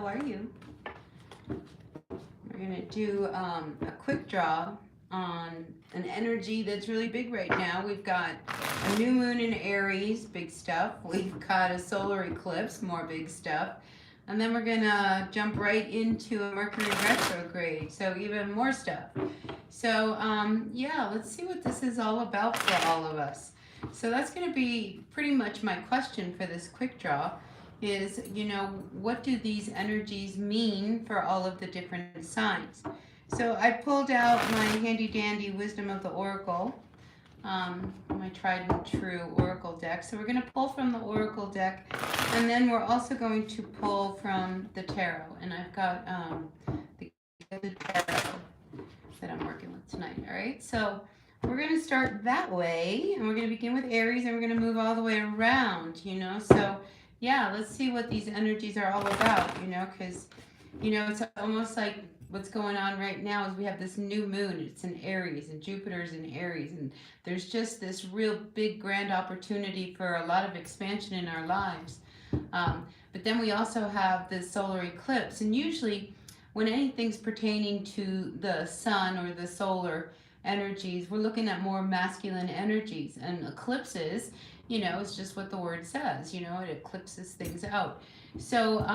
How are you? We're going to do a quick draw on an energy that's really big right now. We've got a new moon in Aries, big stuff. We've got a solar eclipse, more big stuff. And then we're going to jump right into a Mercury retrograde, so even more stuff. So, yeah, let's see what this is all about for all of us. So that's going to be pretty much my question for this quick draw is, what do these energies mean for all of the different signs? So I pulled out my handy dandy Wisdom of the Oracle, my tried and true Oracle deck. So we're going to pull from the Oracle deck, and then we're also going to pull from the Tarot. And I've got the Tarot that I'm working with tonight. All right, so we're going to start that way, and we're going to begin with Aries, and we're going to move all the way around, so yeah, let's see what these energies are all about, because it's almost like what's going on right now is we have this new moon. It's in Aries, and Jupiter's in Aries, and there's just this real big grand opportunity for a lot of expansion in our lives. But then we also have the solar eclipse, and usually when anything's pertaining to the sun or the solar energies, we're looking at more masculine energies, and eclipses, it's just what the word says, it eclipses things out. So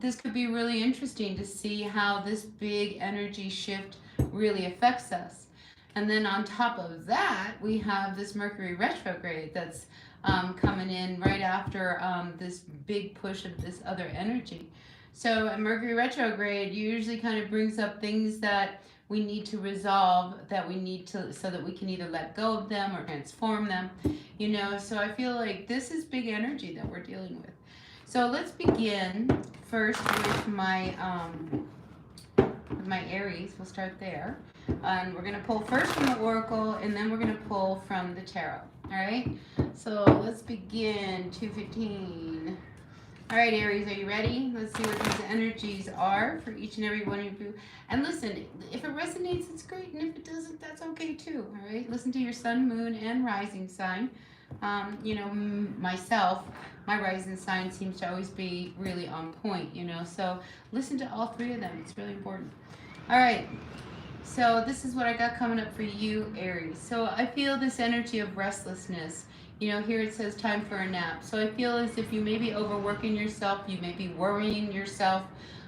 this could be really interesting to see how this big energy shift really affects us. And then on top of that, we have this Mercury retrograde that's coming in right after this big push of this other energy. So a Mercury retrograde usually kind of brings up things that we need to resolve, so that we can either let go of them or transform them, so I feel like this is big energy that we're dealing with. So let's begin first with my Aries. We'll start there, and we're going to pull first from the Oracle, and then we're going to pull from the Tarot. All right, so let's begin. 215. All right, Aries, are you ready? Let's see what these energies are for each and every one of you. And listen, if it resonates, it's great. And if it doesn't, that's okay too. All right, listen to your sun, moon, and rising sign. Myself, my rising sign seems to always be really on point, so listen to all three of them. It's really important. All right, so this is what I got coming up for you, Aries. So I feel this energy of restlessness. Here it says time for a nap. So I feel as if you may be overworking yourself, you may be worrying yourself.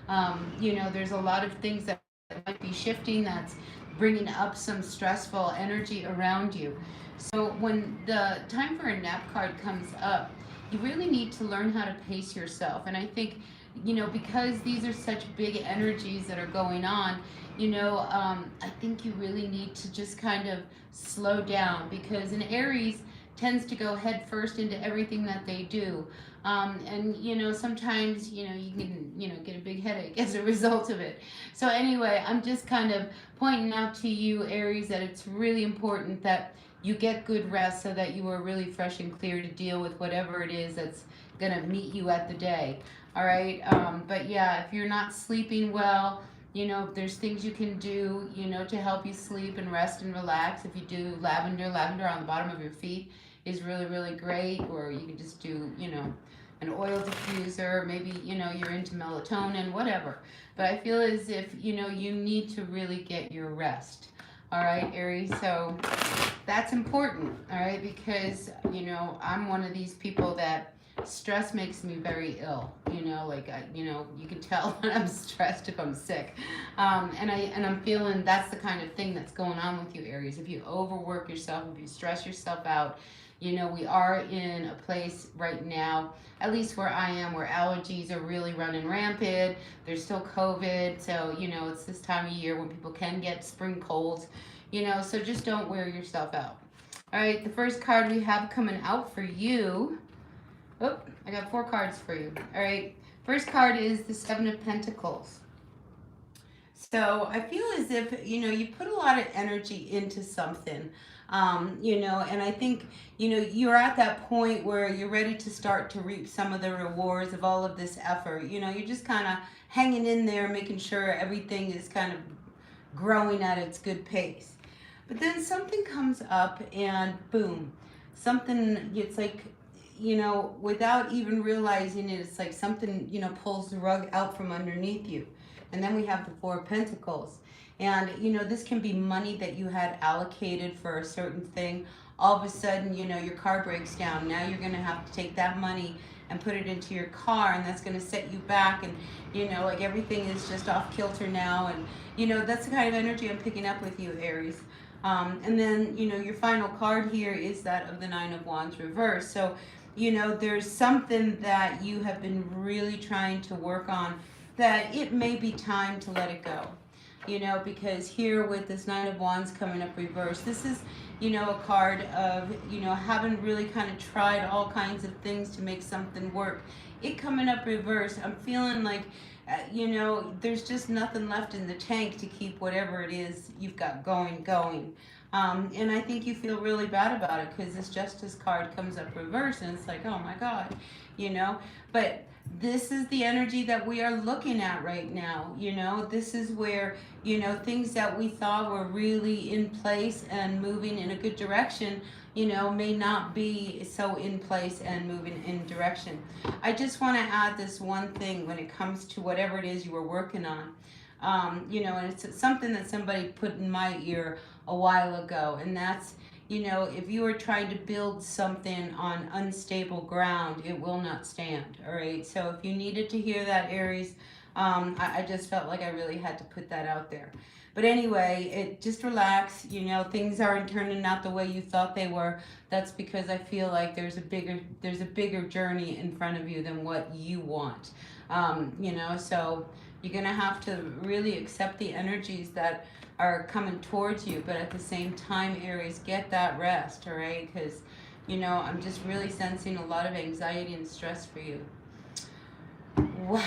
There's a lot of things that might be shifting that's bringing up some stressful energy around you. So when the time for a nap card comes up, you really need to learn how to pace yourself. And I think, because these are such big energies that are going on, I think you really need to just kind of slow down, because in Aries tends to go head first into everything that they do. And sometimes, you can, get a big headache as a result of it. So anyway, I'm just kind of pointing out to you, Aries, that it's really important that you get good rest so that you are really fresh and clear to deal with whatever it is that's going to meet you at the day. All right. But yeah, if you're not sleeping well, there's things you can do, to help you sleep and rest and relax. If you do lavender on the bottom of your feet is really, really great. Or you can just do, an oil diffuser. Maybe, you're into melatonin, whatever. But I feel as if, you need to really get your rest. All right, Aries. So that's important. All right. Because, I'm one of these people that stress makes me very ill, you can tell when I'm stressed if I'm sick. And I'm feeling that's the kind of thing that's going on with you, Aries. If you overwork yourself, if you stress yourself out, we are in a place right now, at least where I am, where allergies are really running rampant. There's still COVID. So, it's this time of year when people can get spring colds, so just don't wear yourself out. All right. The first card we have coming out for you. Oh, I got 4 cards for you. All right. First card is the 7 of Pentacles. So I feel as if, you put a lot of energy into something, and I think, you're at that point where you're ready to start to reap some of the rewards of all of this effort. You're just kind of hanging in there, making sure everything is kind of growing at its good pace. But then something comes up and boom, it's like, without even realizing it, it's like something, pulls the rug out from underneath you. And then we have the Four of Pentacles. And, this can be money that you had allocated for a certain thing. All of a sudden, your car breaks down. Now you're going to have to take that money and put it into your car, and that's going to set you back. And, like everything is just off kilter now. And, that's the kind of energy I'm picking up with you, Aries. And then, your final card here is that of the Nine of Wands reverse. So, there's something that you have been really trying to work on that it may be time to let it go. Because here with this Nine of Wands coming up reverse, this is, a card of, having really kind of tried all kinds of things to make something work. It coming up reverse, I'm feeling like, there's just nothing left in the tank to keep whatever it is you've got going. And I think you feel really bad about it because this Justice card comes up reverse and it's like, oh my God, But this is the energy that we are looking at right now. This is where, things that we thought were really in place and moving in a good direction, may not be so in place and moving in direction. I just want to add this one thing when it comes to whatever it is you were working on. And it's something that somebody put in my ear a while ago, and that's, if you are trying to build something on unstable ground, it will not stand, all right? So if you needed to hear that, Aries, I just felt like I really had to put that out there. But anyway, just relax, things aren't turning out the way you thought they were. That's because I feel like there's a bigger journey in front of you than what you want. So you're going to have to really accept the energies that are coming towards you, but at the same time, Aries, get that rest, all right? Because, I'm just really sensing a lot of anxiety and stress for you. Wow,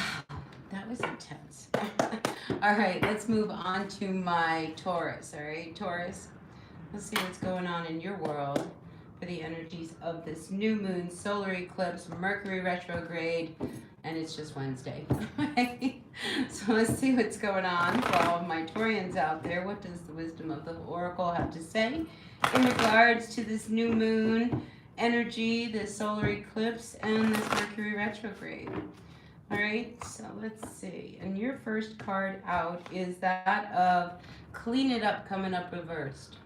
that was intense. All right, let's move on to my Taurus, all right? Taurus, let's see what's going on in your world for the energies of this new moon, solar eclipse, Mercury retrograde, and it's just Wednesday. So let's see what's going on for all of my Taurians out there. What does the wisdom of the Oracle have to say in regards to this new moon energy, this solar eclipse, and this Mercury retrograde? All right, so let's see. And your first card out is that of Clean It Up coming up reversed.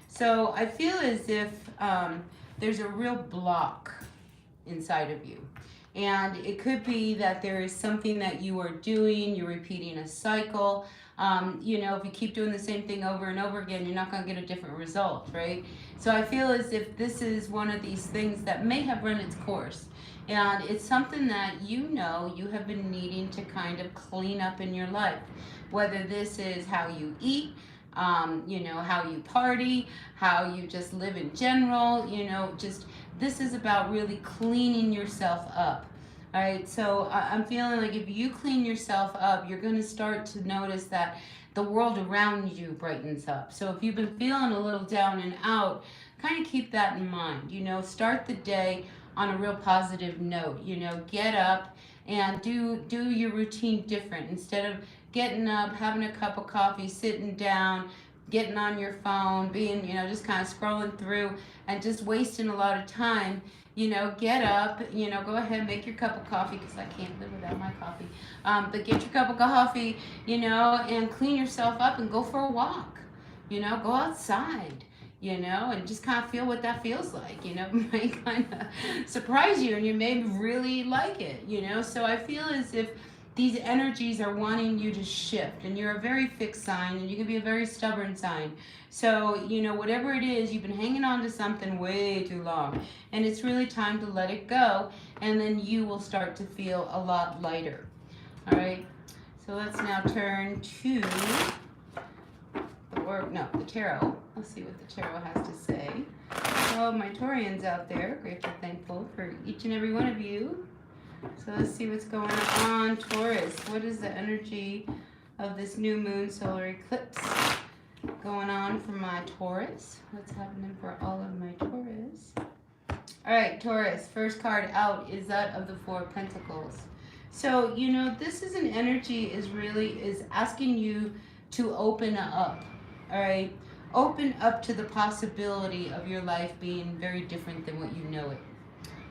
So I feel as if there's a real block inside of you. And it could be that there is something that you are doing, you're repeating a cycle. If you keep doing the same thing over and over again, you're not going to get a different result, right? So I feel as if this is one of these things that may have run its course. And it's something that you have been needing to kind of clean up in your life. Whether this is how you eat, how you party, how you just live in general, this is about really cleaning yourself up. All right, so I'm feeling like if you clean yourself up, you're going to start to notice that the world around you brightens up. So if you've been feeling a little down and out, kind of keep that in mind. Start the day on a real positive note. Get up and do your routine different. Instead of getting up, having a cup of coffee, sitting down, getting on your phone, being, just kind of scrolling through and just wasting a lot of time, get up, go ahead, make your cup of coffee, because I can't live without my coffee. But get your cup of coffee, and clean yourself up and go for a walk, go outside, and just kind of feel what that feels like, it might kind of surprise you and you may really like it, So I feel as if these energies are wanting you to shift, and you're a very fixed sign, and you can be a very stubborn sign. So, whatever it is, you've been hanging on to something way too long, and it's really time to let it go, and then you will start to feel a lot lighter. All right, so let's now turn to the tarot. Let's see what the tarot has to say. So, my Taurians out there, grateful, thankful for each and every one of you. So let's see what's going on, Taurus. What is the energy of this new moon solar eclipse going on for my Taurus? What's happening for all of my Taurus? All right, Taurus, first card out is that of the Four of Pentacles. So, this is an energy is asking you to open up, all right? Open up to the possibility of your life being very different than what you know it.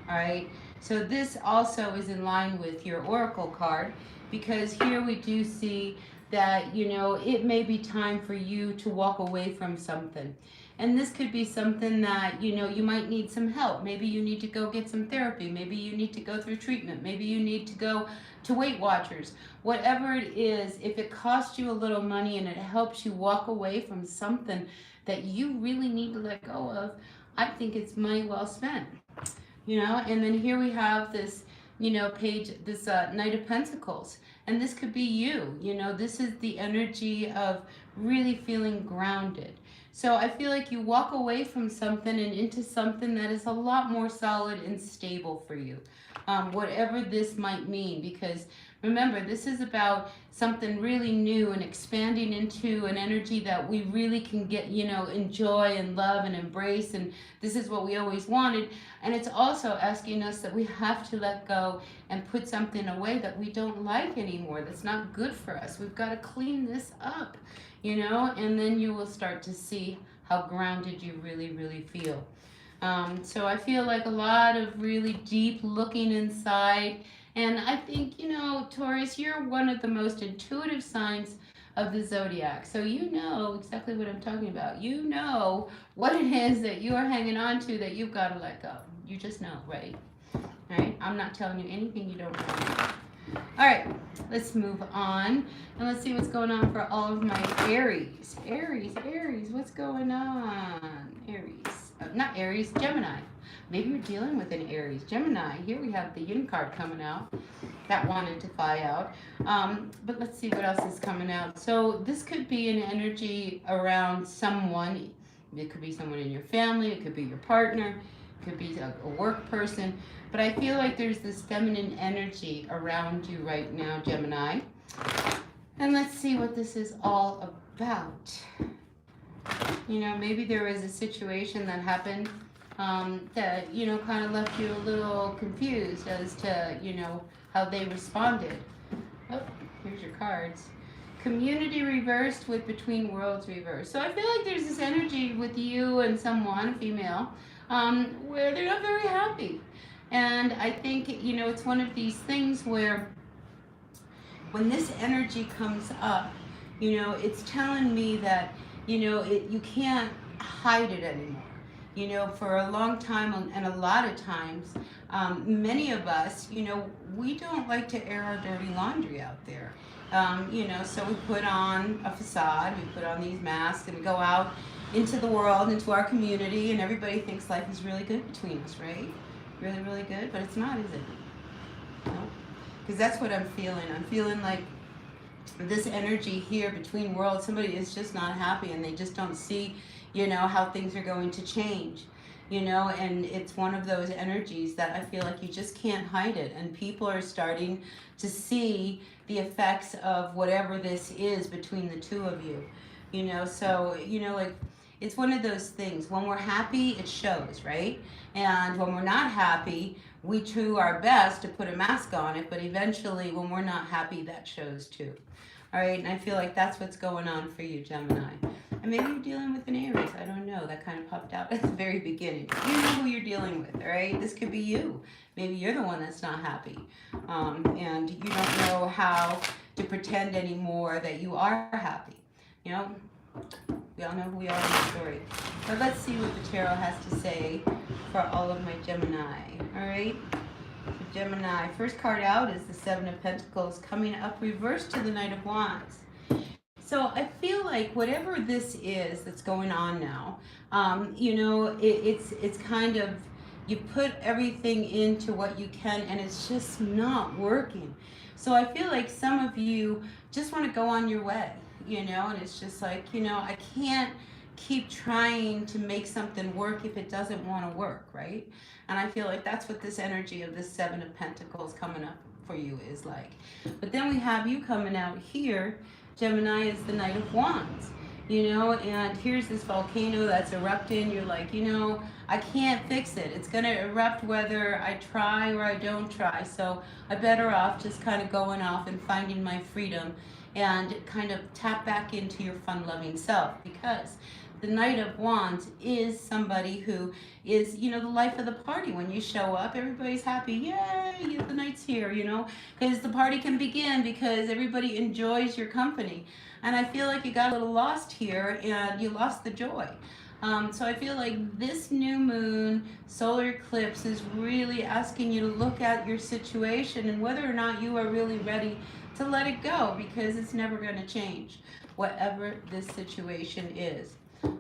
All right. So this also is in line with your oracle card, because here we do see that, it may be time for you to walk away from something. And this could be something that, you might need some help. Maybe you need to go get some therapy. Maybe you need to go through treatment. Maybe you need to go to Weight Watchers. Whatever it is, if it costs you a little money and it helps you walk away from something that you really need to let go of, I think it's money well spent. And then here we have this, page, this Knight of Pentacles. And this could be you. This is the energy of really feeling grounded. So I feel like you walk away from something and into something that is a lot more solid and stable for you. Whatever this might mean, because remember, this is about something really new and expanding into an energy that we really can get, enjoy and love and embrace. And this is what we always wanted. And it's also asking us that we have to let go and put something away that we don't like anymore, that's not good for us. We've got to clean this up, and then you will start to see how grounded you really, really feel. So I feel like a lot of really deep looking inside. And I think, Taurus, you're one of the most intuitive signs of the zodiac. So you know exactly what I'm talking about. You know what it is that you are hanging on to that you've got to let go. You just know, right? All right? I'm not telling you anything you don't know. All right, let's move on. And let's see what's going on for all of my Aries. Aries, what's going on? Aries. Not Aries, Gemini. Maybe you're dealing with an Aries. Gemini, here we have the Yin card coming out. That wanted to fly out. But let's see what else is coming out. So this could be an energy around someone. It could be someone in your family. It could be your partner. It could be a work person. But I feel like there's this feminine energy around you right now, Gemini. And let's see what this is all about. Maybe there was a situation that happened that, kind of left you a little confused as to, how they responded. Oh, here's your cards. Community reversed with between worlds reversed. So I feel like there's this energy with you and someone, female, where they're not very happy. And I think, it's one of these things where when this energy comes up, it's telling me that, you can't hide it anymore. For a long time and a lot of times, many of us, we don't like to air our dirty laundry out there. So we put on a facade, we put on these masks and go out into the world, into our community, and everybody thinks life is really good between us, right? Really, really good, but it's not, is it? No, because that's what I'm feeling. I'm feeling like this energy here between worlds, somebody is just not happy and they just don't see, how things are going to change, and it's one of those energies that I feel like you just can't hide it, and people are starting to see the effects of whatever this is between the two of you, so, like, it's one of those things. When we're happy, it shows, right? And when we're not happy, we do our best to put a mask on it, but eventually when we're not happy, that shows too. All right, and I feel like that's what's going on for you, Gemini. And maybe you're dealing with an Aries. I don't know. That kind of popped out at the very beginning. You know who you're dealing with, all right? This could be you. Maybe you're the one that's not happy. And you don't know how to pretend anymore that you are happy. We all know who we are in the story. But let's see what the tarot has to say for all of my Gemini. All right? So Gemini, first card out is the Seven of Pentacles coming up reversed to the Knight of Wands. So I feel like whatever this is that's going on now, it's kind of, you put everything into what you can and it's just not working. So I feel like some of you just want to go on your way. And it's just like, I can't keep trying to make something work if it doesn't want to work, right? And I feel like that's what this energy of this Seven of Pentacles coming up for you is like. But then we have you coming out here. Gemini is the Knight of Wands, and here's this volcano that's erupting. You're like, I can't fix it. It's going to erupt whether I try or I don't try. So I'm better off just kind of going off and finding my freedom and kind of tap back into your fun-loving self, because the Knight of Wands is somebody who is, the life of the party. When you show up, everybody's happy. Yay, the knight's here, because the party can begin because everybody enjoys your company. And I feel like you got a little lost here and you lost the joy. So I feel like this new moon solar eclipse is really asking you to look at your situation and whether or not you are really ready to let it go, because it's never going to change, whatever this situation is.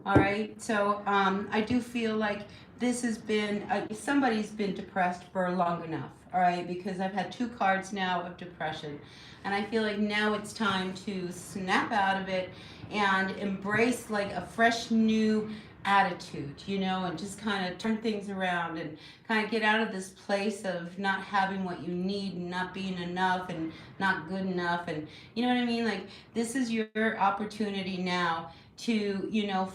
All right, so I do feel like this has been, somebody's been depressed for long enough, all right, because I've had 2 cards now of depression. And I feel like now it's time to snap out of it and embrace like a fresh new attitude, and just kind of turn things around and kind of get out of this place of not having what you need and not being enough and not good enough. And you know what I mean? Like, this is your opportunity now to,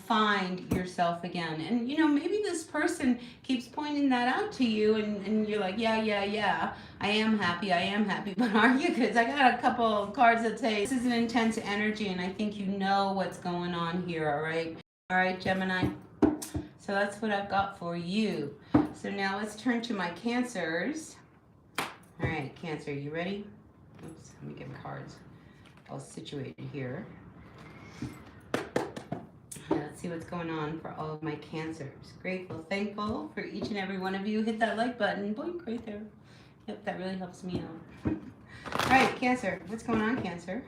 find yourself again. And, maybe this person keeps pointing that out to you and you're like, yeah, I am happy, but are you? Because I got a couple of cards that say this is an intense energy and I think you know what's going on here, all right? All right, Gemini. So that's what I've got for you. So now let's turn to my Cancers. All right, Cancer, you ready? Oops, let me get my cards all situated here. Let's see what's going on for all of my Cancers. Grateful, thankful for each and every one of you. Hit that like button. Boink, right there. Yep, that really helps me out. All right, Cancer. What's going on, Cancer?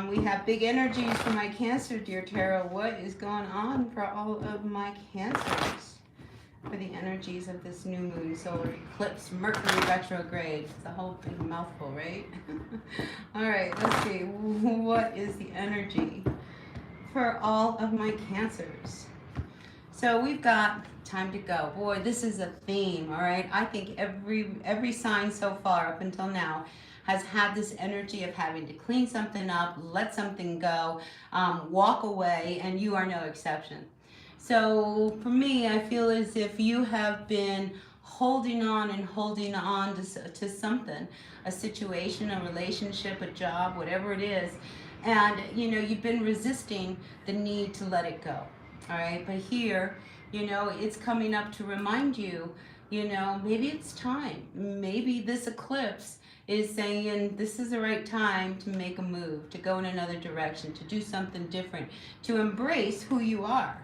We have big energies for my Cancer, dear Tarot. What is going on for all of my Cancers? For the energies of this new moon solar eclipse, Mercury retrograde. It's a whole big mouthful, right? All right, let's see. What is the energy for all of my Cancers? So we've got time to go. Boy, this is a theme, all right? I think every sign so far up until now has had this energy of having to clean something up, let something go, walk away, and you are no exception. So for me, I feel as if you have been holding on to something, a situation, a relationship, a job, whatever it is, and you've been resisting the need to let it go. All right, but here, it's coming up to remind you, maybe it's time. Maybe this eclipse is saying this is the right time to make a move, to go in another direction, to do something different, to embrace who you are,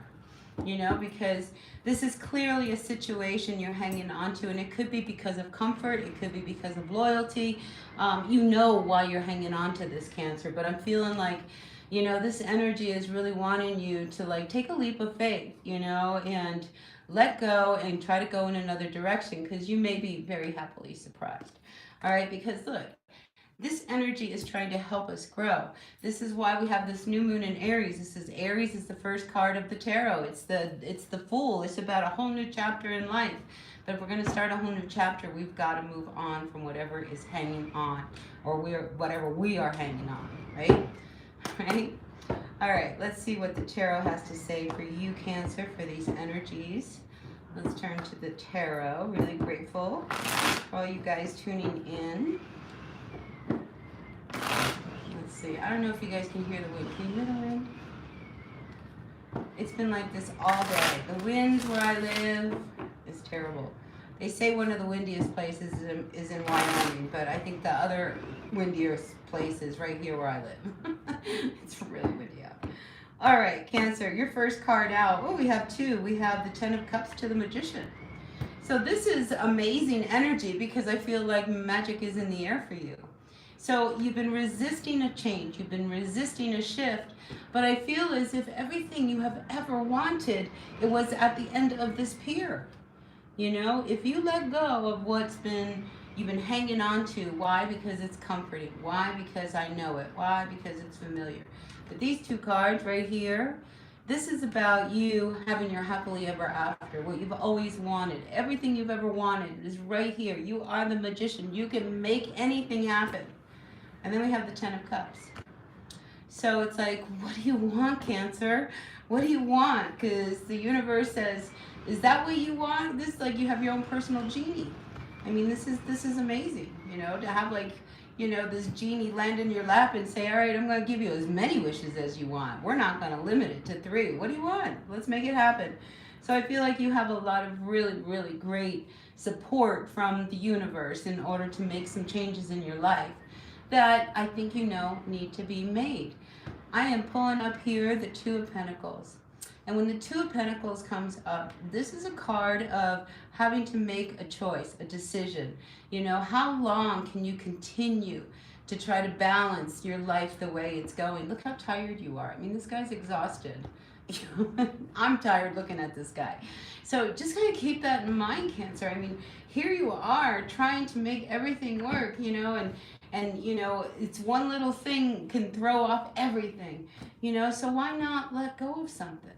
because this is clearly a situation you're hanging on to, and it could be because of comfort, it could be because of loyalty. Why you're hanging on to this, Cancer, but I'm feeling like, this energy is really wanting you to like take a leap of faith, and let go and try to go in another direction, because you may be very happily surprised. All right, because look, this energy is trying to help us grow. This is why we have this new moon in Aries. Aries is the first card of the tarot. It's the Fool. It's about a whole new chapter in life. But if we're going to start a whole new chapter, we've got to move on from whatever is hanging on, or whatever we are hanging on, right? Right? All right, let's see what the tarot has to say for you, Cancer, for these energies. Let's turn to the tarot. Really grateful for all you guys tuning in. Let's see. I don't know if you guys can hear the wind. Can you hear the wind? It's been like this all day. The wind where I live is terrible. They say one of the windiest places is in Wyoming, but I think the other windiest place is right here where I live. It's really windy out. All right, Cancer, your first card out. Oh, we have 2. We have the 10 of Cups to the Magician. So this is amazing energy, because I feel like magic is in the air for you. So you've been resisting a change, you've been resisting a shift, but I feel as if everything you have ever wanted, it was at the end of this pier. If you let go of what's you've been hanging on to. Why? Because it's comforting. Why? Because I know it. Why? Because it's familiar. But these 2 cards right here, this is about you having your happily ever after, what you've always wanted. Everything you've ever wanted is right here. You are the magician. You can make anything happen. And then we have the 10 of Cups. So it's like, what do you want, Cancer? What do you want? Because the universe says, is that what you want? This, like, you have your own personal genie. I mean, this is amazing, to have, like, this genie land in your lap and say, all right, I'm going to give you as many wishes as you want. We're not going to limit it to 3. What do you want? Let's make it happen. So I feel like you have a lot of really, really great support from the universe in order to make some changes in your life that I think need to be made. I am pulling up here the Two of Pentacles. And when the Two of Pentacles comes up, this is a card of having to make a choice, a decision. How long can you continue to try to balance your life the way it's going? Look how tired you are. I mean, this guy's exhausted. I'm tired looking at this guy. So just kind of keep that in mind, Cancer. I mean, here you are trying to make everything work, and it's one little thing can throw off everything, so why not let go of something?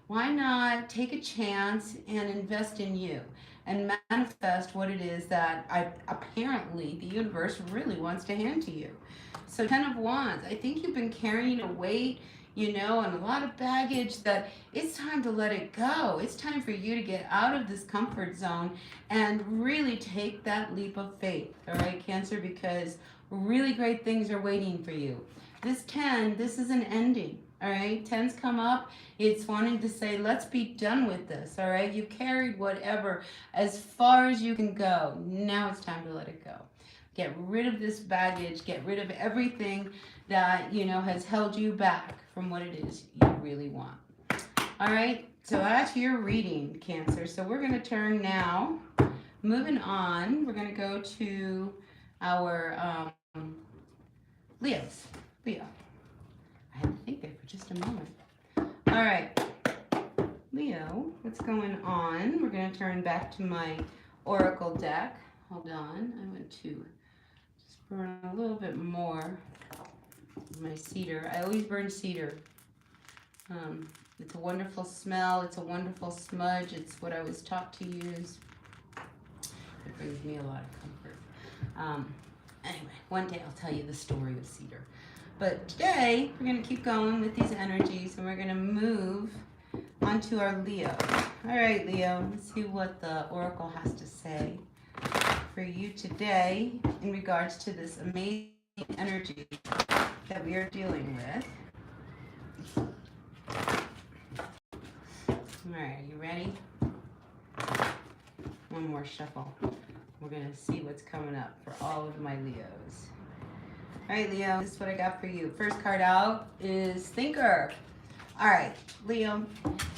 Why not take a chance and invest in you and manifest what it is that apparently the universe really wants to hand to you? So 10 of Wands, I think you've been carrying a weight, and a lot of baggage that it's time to let it go. It's time for you to get out of this comfort zone and really take that leap of faith, all right, Cancer, because really great things are waiting for you. This 10, this is an ending, all right? 10's come up. It's wanting to say, let's be done with this, all right? You carried whatever as far as you can go. Now it's time to let it go. Get rid of this baggage. Get rid of everything that, has held you back from what it is you really want. All right? So that's your reading, Cancer. So we're going to turn now. Moving on, we're going to go to our Leos. Leo. I had to think there for just a moment. All right. Leo, what's going on? We're going to turn back to my Oracle deck. Hold on. I went to just burn a little bit more of my cedar. I always burn cedar. It's a wonderful smell. It's a wonderful smudge. It's what I was taught to use. It brings me a lot of comfort. Anyway, one day I'll tell you the story of cedar. But today, we're going to keep going with these energies, and we're going to move onto our Leo. All right, Leo, let's see what the Oracle has to say for you today in regards to this amazing energy that we are dealing with. All right, are you ready? One more shuffle. We're going to see what's coming up for all of my Leos. All right, Leo, this is what I got for you. First card out is Thinker. All right, Leo,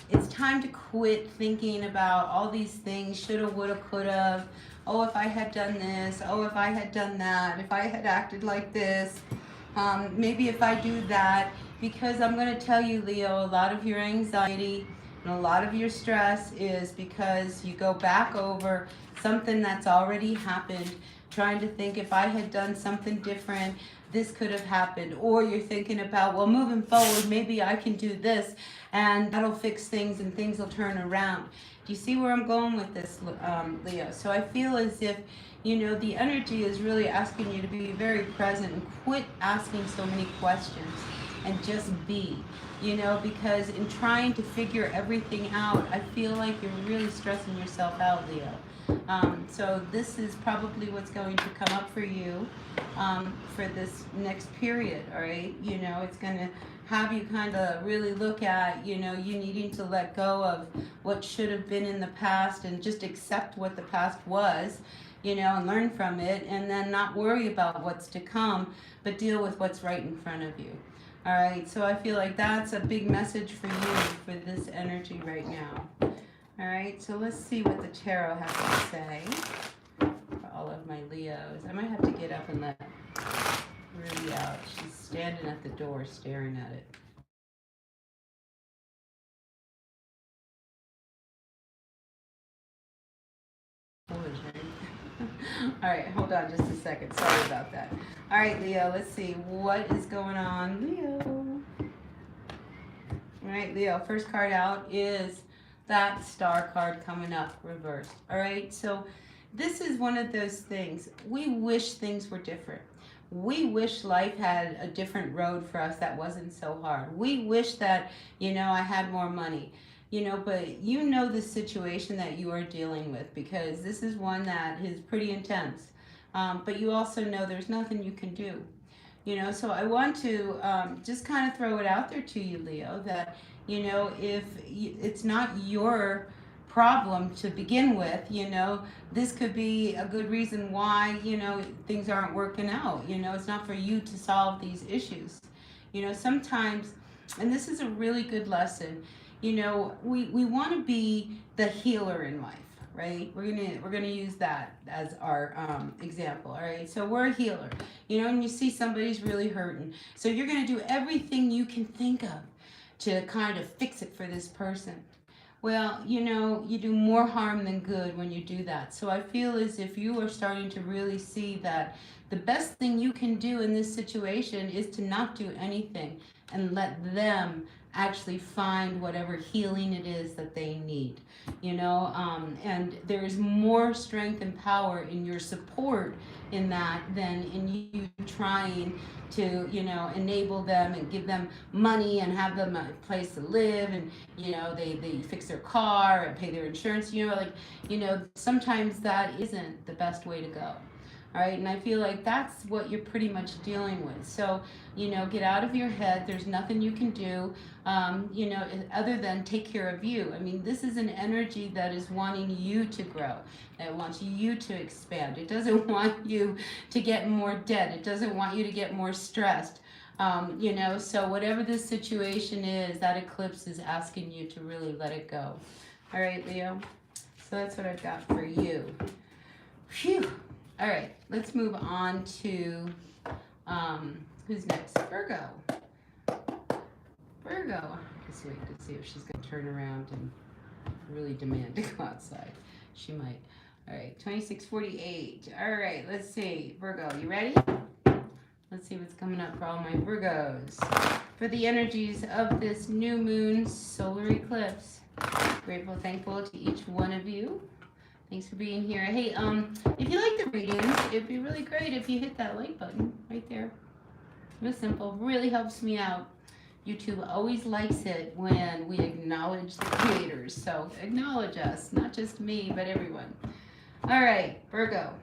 it's time to quit thinking about all these things, shoulda, woulda, coulda. Oh, if I had done this. Oh, if I had done that. If I had acted like this. Maybe if I do that. Because I'm going to tell you, Leo, a lot of your anxiety and a lot of your stress is because you go back over something that's already happened, trying to think if I had done something different, this could have happened. Or you're thinking about, well, moving forward, maybe I can do this and that'll fix things and things will turn around. Do you see where I'm going with this, Leo? So I feel as if, the energy is really asking you to be very present and quit asking so many questions and just be, because in trying to figure everything out, I feel like you're really stressing yourself out, Leo. So this is probably what's going to come up for you for this next period, all right? It's going to have you kind of really look at, you needing to let go of what should have been in the past and just accept what the past was, and learn from it, and then not worry about what's to come, but deal with what's right in front of you. All right, so I feel like that's a big message for you for this energy right now. All right, so let's see what the tarot has to say for all of my Leos. I might have to get up and let Ruby out. She's standing at the door staring at it. All right, hold on just a second. Sorry about that. All right, Leo, let's see. What is going on, Leo? All right, Leo, first card out is that Star card coming up reversed. All right, so this is one of those things. We wish things were different. We wish life had a different road for us that wasn't so hard. We wish that, I had more money. But the situation that you are dealing with, because this is one that is pretty intense. but you also know there's nothing you can do. So I want to just kind of throw it out there to you, Leo, that if it's not your problem to begin with, this could be a good reason why things aren't working out. It's not for you to solve these issues. Sometimes, and this is a really good lesson. We want to be the healer in life, right? We're gonna use that as our example. All right, so we're a healer, and you see somebody's really hurting, so you're gonna do everything you can think of to kind of fix it for this person. Well, you do more harm than good when you do that. So I feel as if you are starting to really see that the best thing you can do in this situation is to not do anything and let them actually find whatever healing it is that they need. And there's more strength and power in your support in that than in you trying to enable them and give them money and have them a place to live, and they fix their car and pay their insurance. Sometimes that isn't the best way to go. All right, and I feel like that's what you're pretty much dealing with. So get out of your head. There's nothing you can do other than take care of you. I mean, this is an energy that is wanting you to grow. It wants you to expand. It doesn't want you to get more debt. It doesn't want you to get more stressed. So whatever this situation is, that eclipse is asking you to really let it go. All right, Leo. So that's what I've got for you. Phew. All right, let's move on to who's next? Virgo. Virgo. Just wait to see if she's going to turn around and really demand to go outside. She might. All right, 2648. All right, let's see. Virgo, you ready? Let's see what's coming up for all my Virgos. For the energies of this new moon solar eclipse. Grateful, thankful to each one of you. Thanks for being here. Hey, if you like the readings, it'd be really great if you hit that like button right there. Real simple. Really helps me out. YouTube always likes it when we acknowledge the creators. So acknowledge us, not just me, but everyone. All right, Virgo.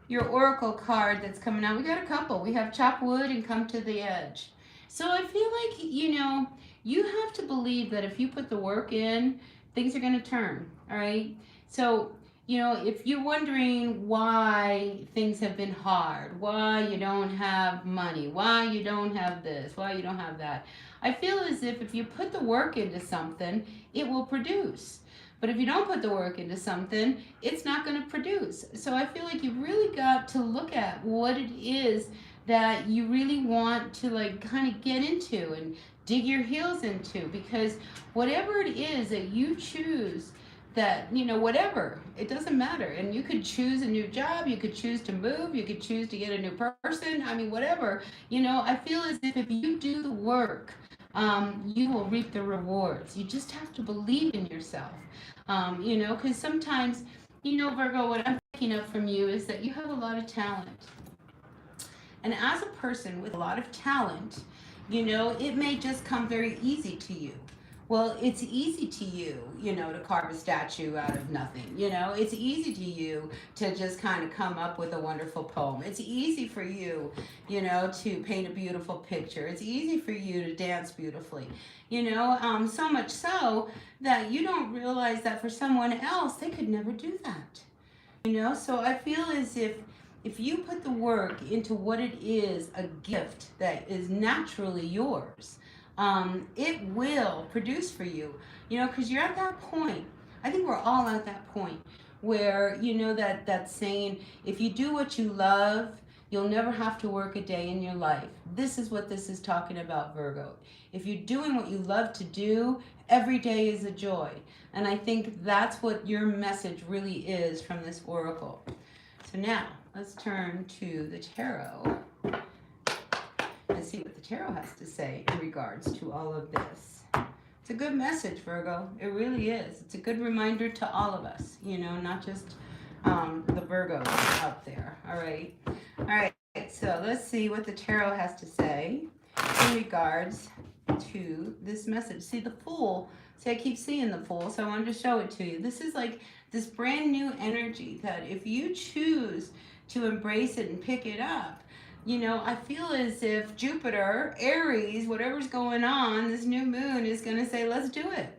Your oracle card that's coming out. We got a couple. We have chop wood and come to the edge. So I feel like, you have to believe that if you put the work in, things are going to turn. All right. So, if you're wondering why things have been hard, why you don't have money, why you don't have this, why you don't have that, I feel as if you put the work into something, it will produce. But if you don't put the work into something, it's not going to produce. So I feel like you've really got to look at what it is that you really want to kind of get into and dig your heels into, because whatever it is that you choose, that whatever, it doesn't matter. And you could choose a new job, you could choose to move, you could choose to get a new person, I mean whatever. I feel as if you do the work, you will reap the rewards. You just have to believe in yourself. Because sometimes, Virgo, what I'm picking up from you is that you have a lot of talent. And as a person with a lot of talent, it may just come very easy to you. Well, it's easy to you, to carve a statue out of nothing. It's easy to you to just kind of come up with a wonderful poem. It's easy for you, to paint a beautiful picture. It's easy for you to dance beautifully, so much so that you don't realize that for someone else, they could never do that. So I feel as if you put the work into what it is, a gift that is naturally yours, it will produce for you, because you're at that point. I think we're all at that point where, that saying, if you do what you love, you'll never have to work a day in your life. This is what this is talking about, Virgo. If you're doing what you love to do, every day is a joy. And I think that's what your message really is from this oracle. So now, let's turn to the tarot and see what the tarot has to say in regards to all of this. It's a good message, Virgo. It really is. It's a good reminder to all of us, not just the Virgos out there. All right. All right. So let's see what the tarot has to say in regards to this message. See the Fool. See, I keep seeing the Fool, so I wanted to show it to you. This is like this brand new energy that if you choose to embrace it and pick it up. You know, I feel as if Jupiter, Aries, whatever's going on, this new moon is going to say, let's do it.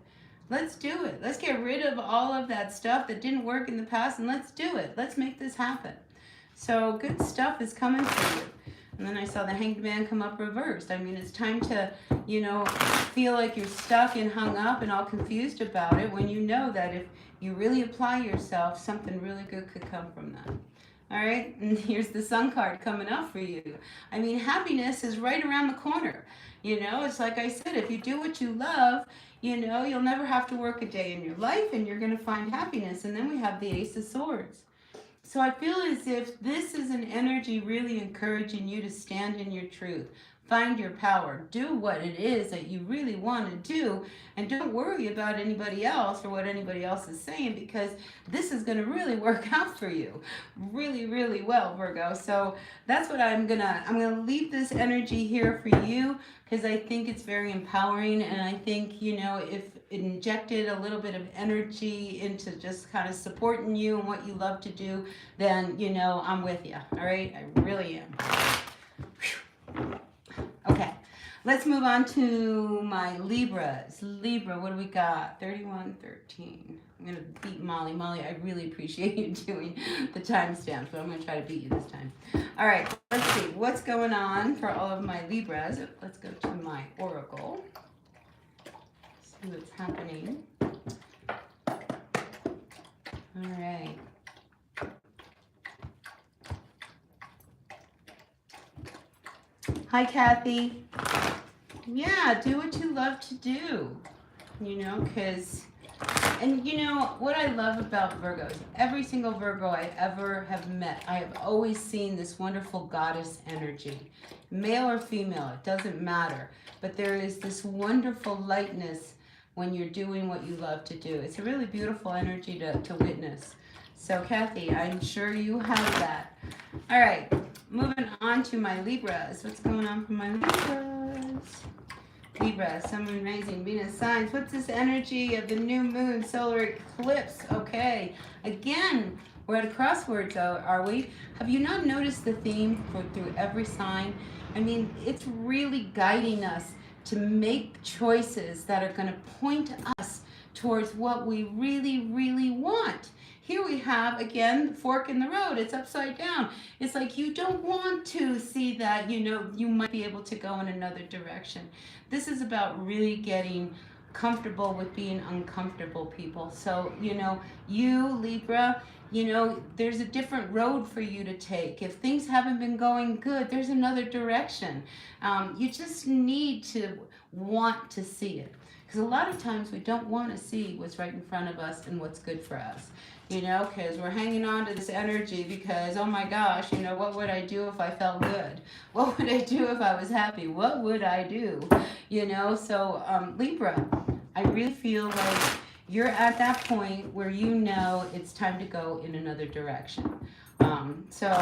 Let's do it. Let's get rid of all of that stuff that didn't work in the past and let's do it. Let's make this happen. So good stuff is coming for you. And then I saw the Hanged Man come up reversed. I mean, it's time to, you know, feel like you're stuck and hung up and all confused about it when you know that if you really apply yourself, something really good could come from that. All right, and here's the Sun card coming up for you. I mean, happiness is right around the corner. You know, it's like I said, if you do what you love, you know, you'll never have to work a day in your life and you're going to find happiness. And then we have the Ace of Swords. So I feel as if this is an energy really encouraging you to stand in your truth. Find your power. Do what it is that you really want to do. And don't worry about anybody else or what anybody else is saying, because this is going to really work out for you. Really, really well, Virgo. So that's what I'm going to leave this energy here for you, because I think it's very empowering. And I think, you know, if it injected a little bit of energy into just kind of supporting you and what you love to do, then, you know, I'm with you. All right? I really am. Whew. Okay, let's move on to my Libras. Libra, what do we got? 3113. I'm going to beat Molly. Molly, I really appreciate you doing the timestamps, but I'm going to try to beat you this time. All right, let's see. What's going on for all of my Libras? Let's go to my Oracle. See what's happening. All right. Hi, Kathy. Yeah, do what you love to do, you know, because, and you know, what I love about Virgos, every single Virgo I ever have met, I have always seen this wonderful goddess energy, male or female, it doesn't matter, but there is this wonderful lightness when you're doing what you love to do. It's a really beautiful energy to witness. So, Kathy, I'm sure you have that. All right. Moving on to my Libras. What's going on for my Libras? Libra, Sun, Moon, Rising, Venus signs. What's this energy of the new moon solar eclipse? Okay. Again, we're at a crossroads, are we? Have you not noticed the theme through every sign? I mean, it's really guiding us to make choices that are going to point us towards what we really, really want. Here we have, again, the fork in the road. It's upside down. It's like you don't want to see that, you know, you might be able to go in another direction. This is about really getting comfortable with being uncomfortable, people. So, you know, you, Libra, you know, there's a different road for you to take. If things haven't been going good, there's another direction. You just need to want to see it. Because a lot of times we don't want to see what's right in front of us and what's good for us. You know, because we're hanging on to this energy because, oh my gosh, you know, what would I do if I felt good? What would I do if I was happy? What would I do? You know, so Libra, I really feel like you're at that point where you know it's time to go in another direction. So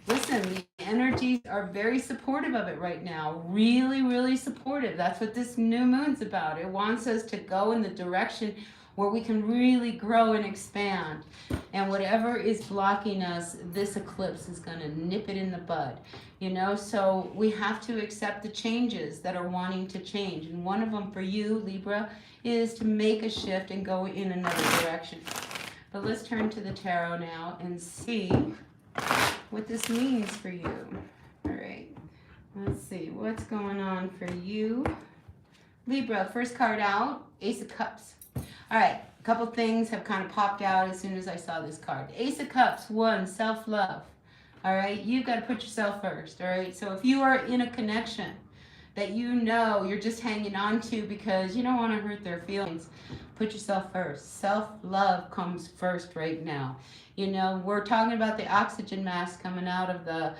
listen, the energies are very supportive of it right now. Really, really supportive. That's what this new moon's about. It wants us to go in the direction where we can really grow and expand. And whatever is blocking us, this eclipse is going to nip it in the bud. You know, so we have to accept the changes that are wanting to change. And one of them for you, Libra, is to make a shift and go in another direction. But let's turn to the tarot now and see what this means for you. All right, let's see what's going on for you. Libra, first card out, Ace of Cups. All right, a couple things have kind of popped out as soon as I saw this card. Ace of Cups, one, self-love. All right, you've got to put yourself first. All right, so if you are in a connection that you know you're just hanging on to because you don't want to hurt their feelings, put yourself first. Self-love comes first right now. You know, we're talking about the oxygen mask coming out of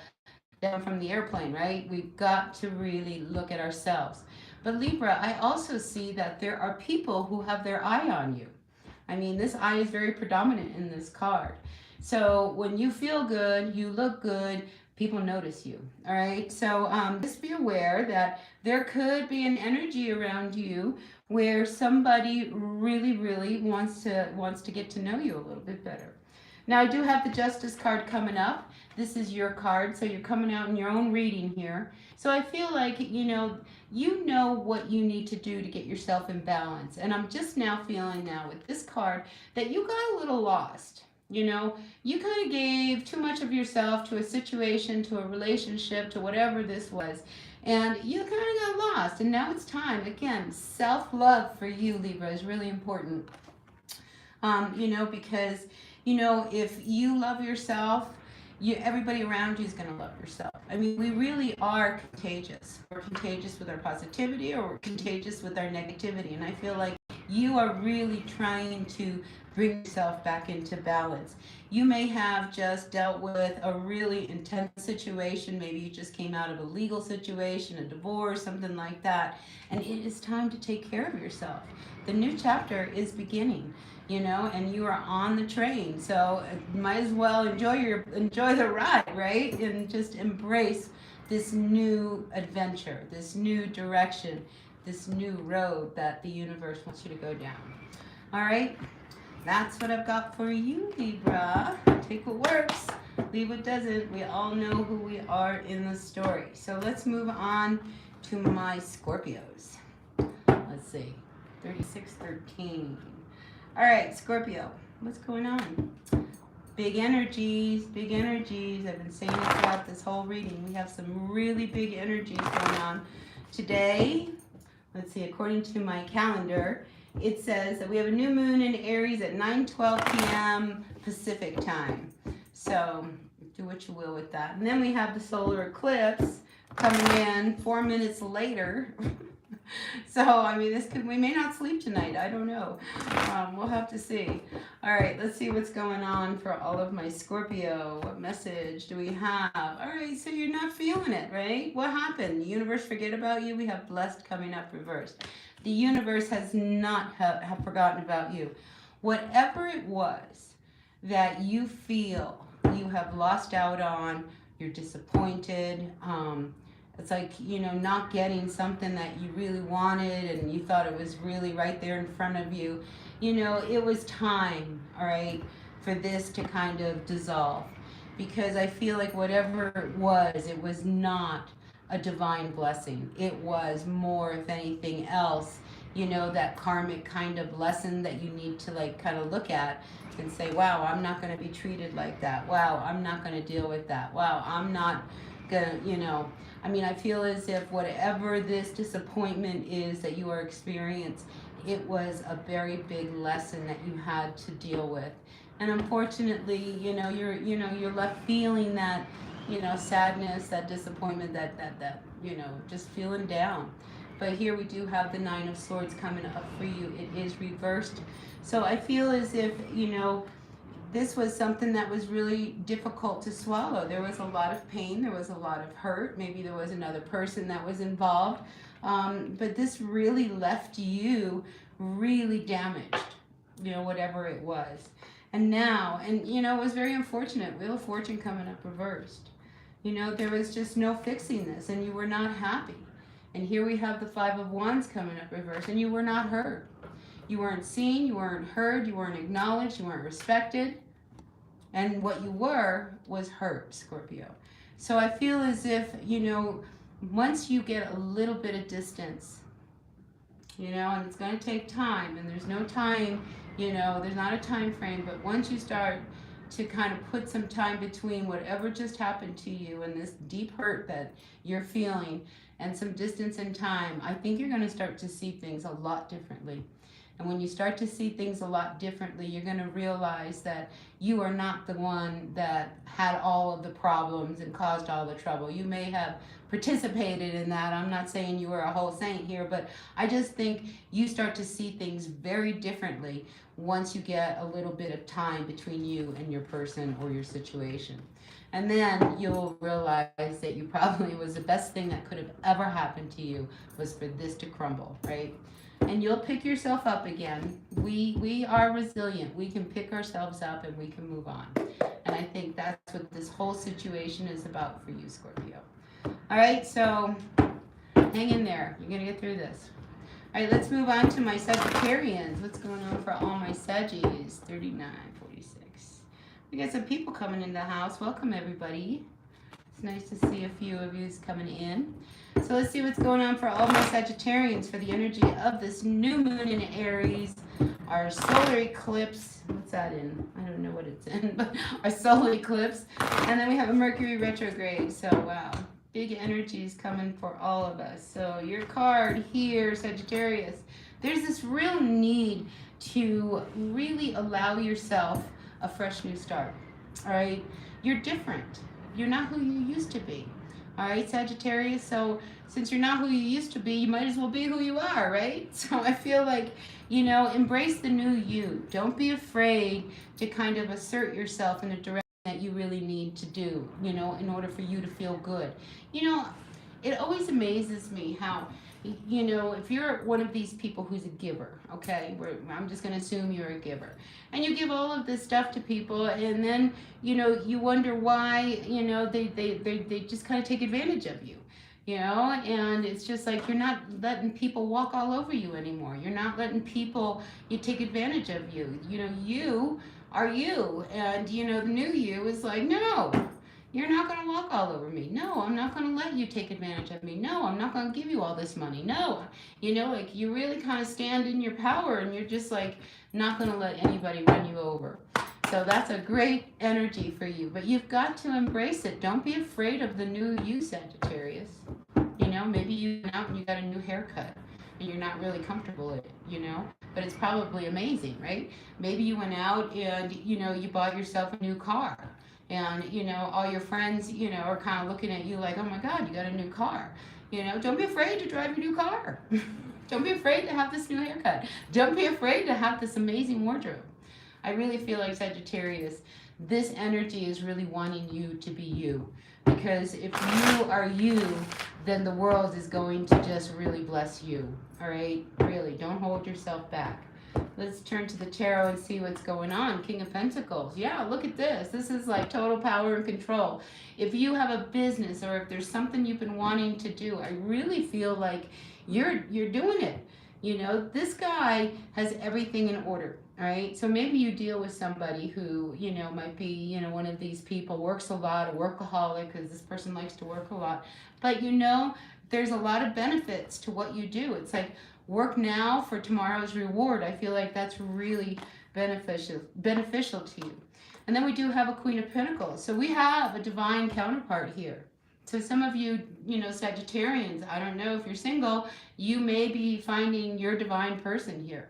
down from the airplane, right? We've got to really look at ourselves. But Libra, I also see that there are people who have their eye on you. I mean, this eye is very predominant in this card. So when you feel good, you look good, people notice you, all right? So just be aware that there could be an energy around you where somebody really, really wants to get to know you a little bit better. Now I do have the Justice card coming up. This is your card, so you're coming out in your own reading here. So I feel like, you know what you need to do to get yourself in balance. And I'm just now feeling now with this card that you got a little lost. You kind of gave too much of yourself to a situation, to a relationship, to whatever this was. And you kind of got lost. And now it's time. Again, self love for you, Libra, is really important. Because if you love yourself, everybody around you is going to love yourself. I mean, we really are contagious. We're contagious with our positivity, or we're contagious with our negativity. And I feel like you are really trying to bring yourself back into balance. You may have just dealt with a really intense situation. Maybe you just came out of a legal situation, a divorce, something like that. And it is time to take care of yourself. The new chapter is beginning. And you are on the train, so might as well enjoy the ride, right? And just embrace this new adventure, this new direction, this new road that the universe wants you to go down. All right, that's what I've got for you, Libra. Take what works, leave what doesn't. We all know who we are in the story. So let's move on to my Scorpios. Let's see, 3613. All right, Scorpio, what's going on? Big energies, big energies. I've been saying it throughout this whole reading. We have some really big energies going on today. Let's see, according to my calendar, it says that we have a new moon in Aries at 9:12 p.m. Pacific time. So do what you will with that. And then we have the solar eclipse coming in 4 minutes later. So, I mean, we may not sleep tonight. I don't know. We'll have to see. All right, let's see what's going on for all of my Scorpio. What message do we have? All right, so you're not feeling it, right? What happened? The universe forget about you? We have blessed coming up reversed. The universe has not have forgotten about you. Whatever it was that you feel you have lost out on, you're disappointed, it's like, not getting something that you really wanted and you thought it was really right there in front of you. It was time, all right, for this to kind of dissolve. Because I feel like whatever it was not a divine blessing. It was more, if anything else, that karmic kind of lesson that you need to kind of look at and say, wow, I'm not going to be treated like that. Wow, I'm not going to deal with that. Wow, I'm not going to, I feel as if whatever this disappointment is that you are experiencing, it was a very big lesson that you had to deal with. And unfortunately, you're left feeling that, sadness, that disappointment, that just feeling down. But here we do have the Nine of Swords coming up for you. It is reversed. So I feel as if, this was something that was really difficult to swallow. There was a lot of pain. There was a lot of hurt. Maybe there was another person that was involved. But this really left you really damaged, whatever it was. And now, it was very unfortunate. Wheel of Fortune coming up reversed. There was just no fixing this, and you were not happy. And here we have the Five of Wands coming up reversed, and you were not heard. You weren't seen, you weren't heard, you weren't acknowledged, you weren't respected. And what you were was hurt, Scorpio. So I feel as if, once you get a little bit of distance, and it's going to take time, and there's no time, there's not a time frame, but once you start to kind of put some time between whatever just happened to you and this deep hurt that you're feeling and some distance in time, I think you're going to start to see things a lot differently. And when you start to see things a lot differently, you're going to realize that you are not the one that had all of the problems and caused all the trouble. You may have participated in that. I'm not saying you were a whole saint here, but I just think you start to see things very differently once you get a little bit of time between you and your person or your situation. And then you'll realize that you probably was the best thing that could have ever happened to you was for this to crumble, right? And you'll pick yourself up again. We are resilient. We can pick ourselves up and we can move on. And I think that's what this whole situation is about for you, Scorpio. All right, so hang in there. You're going to get through this. All right, let's move on to my Sagittarians. What's going on for all my Saggies? 39, 46. We got some people coming in the house. Welcome, everybody. It's nice to see a few of you coming in. So let's see what's going on for all my Sagittarians for the energy of this new moon in Aries. Our solar eclipse. What's that in? I don't know what it's in, but our solar eclipse. And then we have a Mercury retrograde. So, wow. Big energies coming for all of us. So your card here, Sagittarius, there's this real need to really allow yourself a fresh new start. All right? You're different. You're not who you used to be. All right, Sagittarius. So since you're not who you used to be, you might as well be who you are, right? So I feel like, you know, embrace the new you. Don't be afraid to kind of assert yourself in a direction that you really need to do, you know, in order for you to feel good. You know, it always amazes me how, you know, if you're one of these people who's a giver, okay, I'm just going to assume you're a giver, and you give all of this stuff to people, and then, you know, you wonder why, you know, they just kind of take advantage of you. You know, and it's just like you're not letting people walk all over you anymore. You're not letting people take advantage of you. You know, you are you, and you know the new you is like, no, you're not going to walk all over me. No, I'm not going to let you take advantage of me. No, I'm not going to give you all this money. No, you know, like you really kind of stand in your power, and you're just like not going to let anybody run you over. So that's a great energy for you, but you've got to embrace it. Don't be afraid of the new you, Sagittarius. You know, maybe you went out and you got a new haircut and you're not really comfortable with it, you know, but it's probably amazing, right? Maybe you went out and, you know, you bought yourself a new car, and, you know, all your friends, you know, are kind of looking at you like, oh my God, you got a new car. You know, don't be afraid to drive your new car. Don't be afraid to have this new haircut. Don't be afraid to have this amazing wardrobe. I really feel like, Sagittarius, this energy is really wanting you to be you. Because if you are you, then the world is going to just really bless you. All right? Really, don't hold yourself back. Let's turn to the tarot and see what's going on. King of Pentacles. Yeah, look at this. This is like total power and control. If you have a business, or if there's something you've been wanting to do, I really feel like you're doing it. You know, this guy has everything in order. All right, so maybe you deal with somebody who, you know, might be, you know, one of these people, works a lot, a workaholic, because this person likes to work a lot. But, you know, there's a lot of benefits to what you do. It's like work now for tomorrow's reward. I feel like that's really beneficial to you. And then we do have a Queen of Pentacles. So we have a divine counterpart here. So some of you, you know, Sagittarians, I don't know if you're single, you may be finding your divine person here.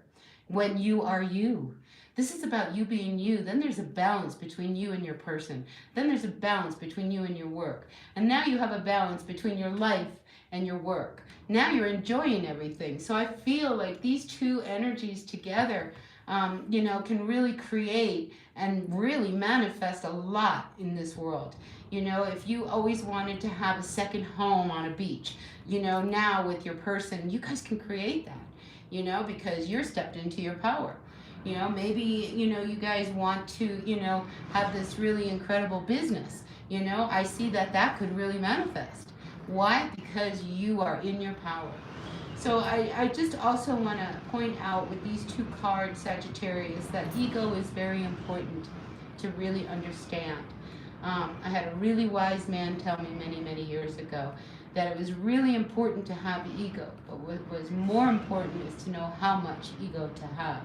When you are you. This is about you being you. Then there's a balance between you and your person. Then there's a balance between you and your work. And now you have a balance between your life and your work. Now you're enjoying everything. So I feel like these two energies together, you know, can really create and really manifest a lot in this world. You know, if you always wanted to have a second home on a beach, you know, now with your person, you guys can create that. You know, because you're stepped into your power. You know, maybe, you know, you guys want to, you know, have this really incredible business. You know, I see that that could really manifest. Why? Because you are in your power. So I just also want to point out with these two cards, Sagittarius, that ego is very important to really understand. I had a really wise man tell me many, many years ago that it was really important to have ego, but what was more important is to know how much ego to have.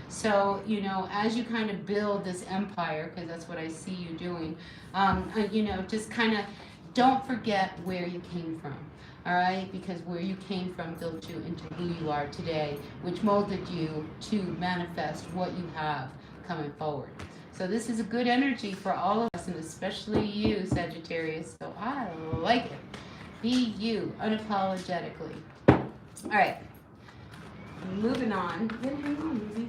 So, you know, as you kind of build this empire, because that's what I see you doing, you know, just kind of don't forget where you came from, all right? Because where you came from built you into who you are today, which molded you to manifest what you have coming forward. So this is a good energy for all of us, and especially you, Sagittarius, so I like it. Be you, unapologetically. All right, moving on. Hang on, Lizzie.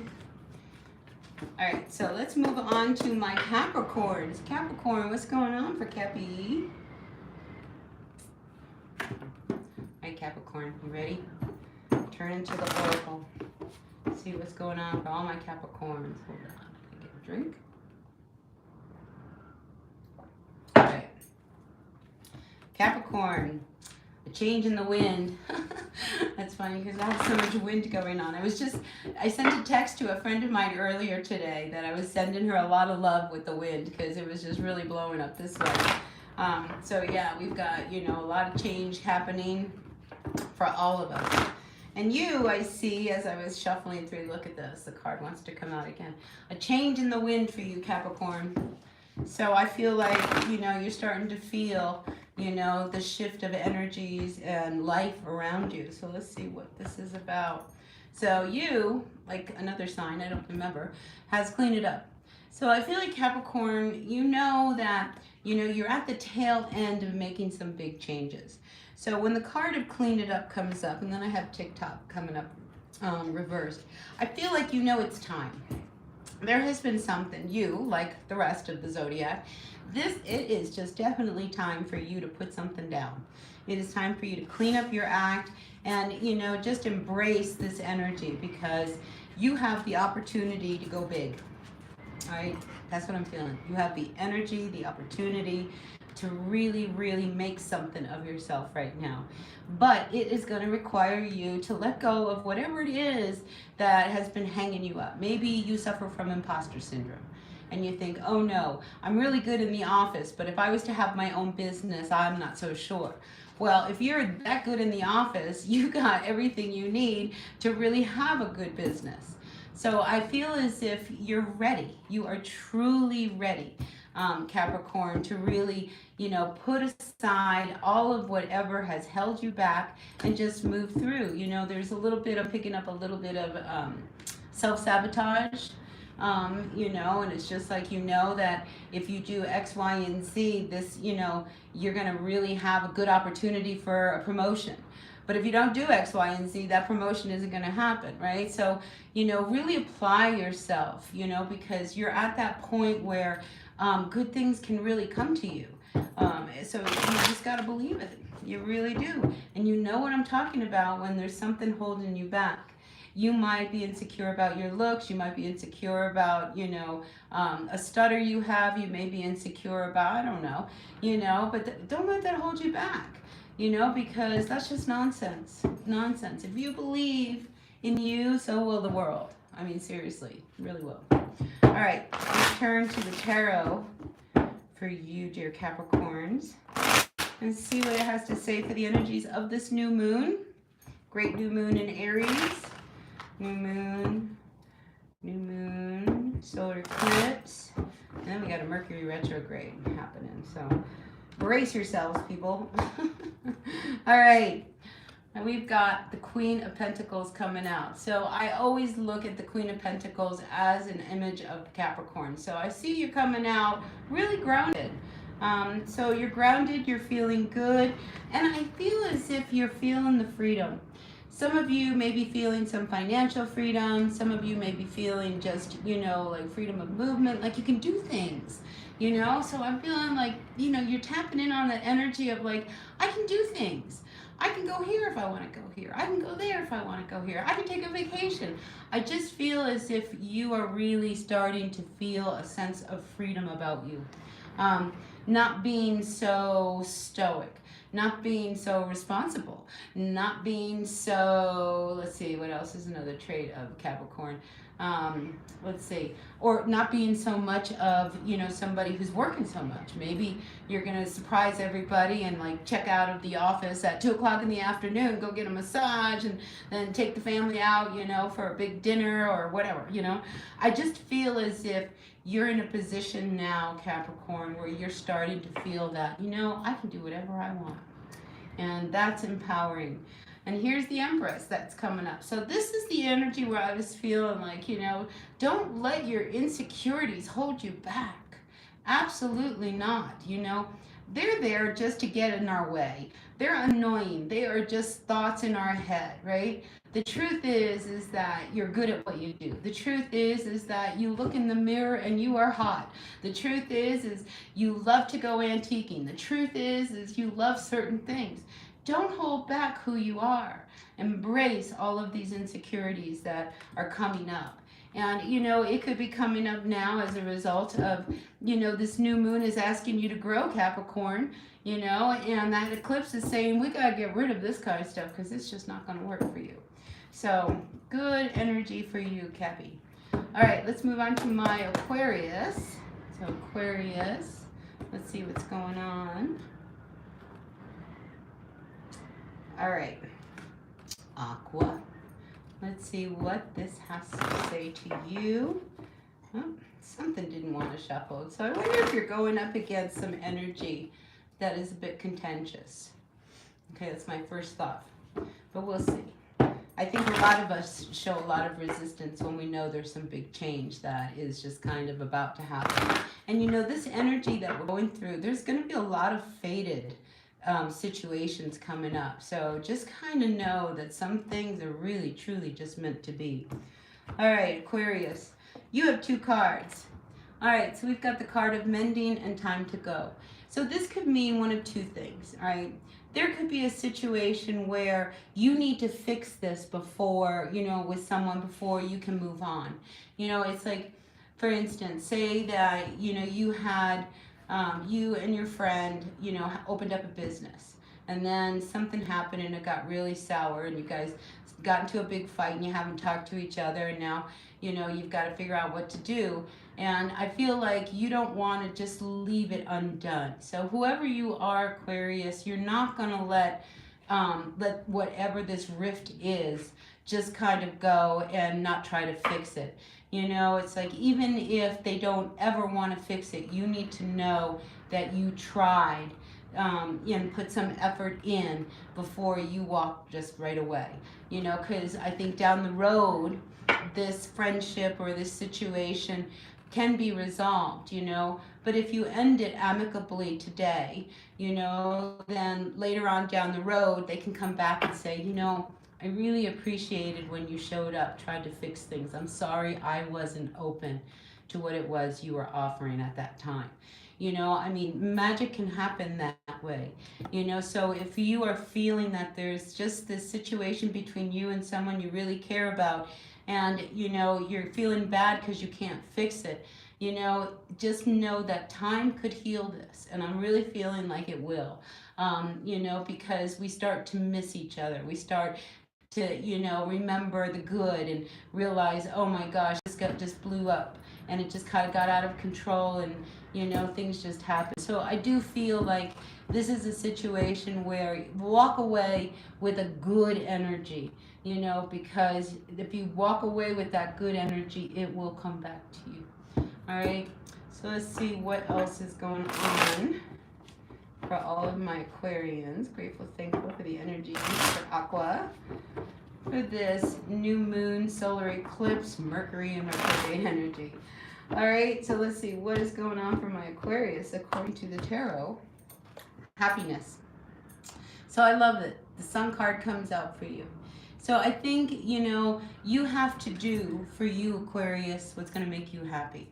All right, so let's move on to my Capricorns. Capricorn, what's going on for Cappy? All right, Capricorn, you ready? Turn into the oracle. See what's going on for all my Capricorns. Hold on, I get a drink. All right. Capricorn, a change in the wind. That's funny because I have so much wind going on. I sent a text to a friend of mine earlier today that I was sending her a lot of love with the wind because it was just really blowing up this way. So yeah, we've got, a lot of change happening for all of us. And you, I see, as I was shuffling through, look at this, the card wants to come out again. A change in the wind for you, Capricorn. So I feel like, you're starting to feel, the shift of energies and life around you. So let's see what this is about. So you, like another sign, I don't remember, has cleaned it up. So I feel like Capricorn, that, you're at the tail end of making some big changes. So when the card of clean it up comes up, and then I have TikTok coming up reversed, I feel like it's time. There has been something, like the rest of the zodiac, it is just definitely time for you to put something down. It is time for you to clean up your act and, just embrace this energy because you have the opportunity to go big. All right, that's what I'm feeling. You have the energy, the opportunity to really, really make something of yourself right now. But it is going to require you to let go of whatever it is that has been hanging you up. Maybe you suffer from imposter syndrome and you think, oh no, I'm really good in the office, but if I was to have my own business, I'm not so sure. Well, if you're that good in the office, you got everything you need to really have a good business. So I feel as if you're ready. You are truly ready, Capricorn, to really, put aside all of whatever has held you back and just move through. There's a little bit of picking up a little bit of self-sabotage, and it's just like, that if you do X, Y, and Z, this, you're going to really have a good opportunity for a promotion. But if you don't do X, Y, and Z, that promotion isn't going to happen, right? So, really apply yourself, because you're at that point where good things can really come to you. So you just got to believe it. You really do. And you know what I'm talking about when there's something holding you back. You might be insecure about your looks. You might be insecure about, a stutter you have. You may be insecure about, I don't know, but don't let that hold you back. Because that's just nonsense. Nonsense. If you believe in you, so will the world. I mean, seriously, really will. All right, let's turn to the tarot for you, dear Capricorns, and see what it has to say for the energies of this new moon. Great new moon in Aries. New moon, solar eclipse, and then we got a Mercury retrograde happening. So brace yourselves, people. All right. And we've got the Queen of Pentacles coming out. So I always look at the Queen of Pentacles as an image of Capricorn. So I see you coming out really grounded. So you're grounded, you're feeling good, and I feel as if you're feeling the freedom. Some of you may be feeling some financial freedom. Some of you may be feeling just, like freedom of movement, like you can do things. So I'm feeling like, you're tapping in on that energy of like, I can do things. I can go here if I want to go here. I can go there if I want to go here. I can take a vacation. I just feel as if you are really starting to feel a sense of freedom about you. Not being so stoic, not being so responsible, not being so, let's see, what else is another trait of Capricorn? Let's see, or not being so much of, somebody who's working so much. Maybe you're going to surprise everybody and like check out of the office at 2 o'clock in the afternoon, go get a massage and then take the family out, for a big dinner or whatever, I just feel as if you're in a position now, Capricorn, where you're starting to feel that, I can do whatever I want. And that's empowering. And here's the Empress that's coming up. So this is the energy where I was feeling like, don't let your insecurities hold you back. Absolutely not. They're there just to get in our way. They're annoying. They are just thoughts in our head, right? The truth is that you're good at what you do. The truth is that you look in the mirror and you are hot. The truth is you love to go antiquing. The truth is you love certain things. Don't hold back who you are. Embrace all of these insecurities that are coming up. And, it could be coming up now as a result of, this new moon is asking you to grow, Capricorn, and that eclipse is saying we got to get rid of this kind of stuff because it's just not going to work for you. So, good energy for you, Cappy. All right, let's move on to my Aquarius. So, Aquarius, let's see what's going on. All right, Aqua. Let's see what this has to say to you. Oh, something didn't want to shuffle. So I wonder if you're going up against some energy that is a bit contentious. Okay, that's my first thought. But we'll see. I think a lot of us show a lot of resistance when we know there's some big change that is just kind of about to happen. And this energy that we're going through, there's going to be a lot of faded situations coming up. So just kind of know that some things are really, truly just meant to be. All right, Aquarius, you have 2 cards. All right, so we've got the card of mending and time to go. So this could mean one of 2 things, all right? There could be a situation where you need to fix this before, with someone before you can move on. It's like, for instance, say that, you had, you and your friend, opened up a business. And then something happened and it got really sour and you guys got into a big fight and you haven't talked to each other. And now, you've got to figure out what to do. And I feel like you don't want to just leave it undone. So whoever you are, Aquarius, you're not going to let whatever this rift is just kind of go and not try to fix it. It's like even if they don't ever want to fix it, you need to know that you tried and put some effort in before you walk just right away. Because I think down the road, this friendship or this situation can be resolved, but if you end it amicably today, then later on down the road, they can come back and say, I really appreciated when you showed up, tried to fix things. I'm sorry I wasn't open to what it was you were offering at that time. Magic can happen that way. So if you are feeling that there's just this situation between you and someone you really care about, and you're feeling bad because you can't fix it, just know that time could heal this, and I'm really feeling like it will. Because we start to miss each other. We start to, remember the good and realize, oh my gosh, this just blew up and it just kind of got out of control and, things just happen. So I do feel like this is a situation where you walk away with a good energy, because if you walk away with that good energy, it will come back to you. All right, so let's see what else is going on for all of my Aquarians. Grateful, thankful for the energy for Aqua. For this new moon, solar eclipse, Mercury and retrograde energy. All right, so let's see what is going on for my Aquarius according to the tarot. Happiness. So I love it. The Sun card comes out for you. So I think, you have to do for you, Aquarius, what's going to make you happy.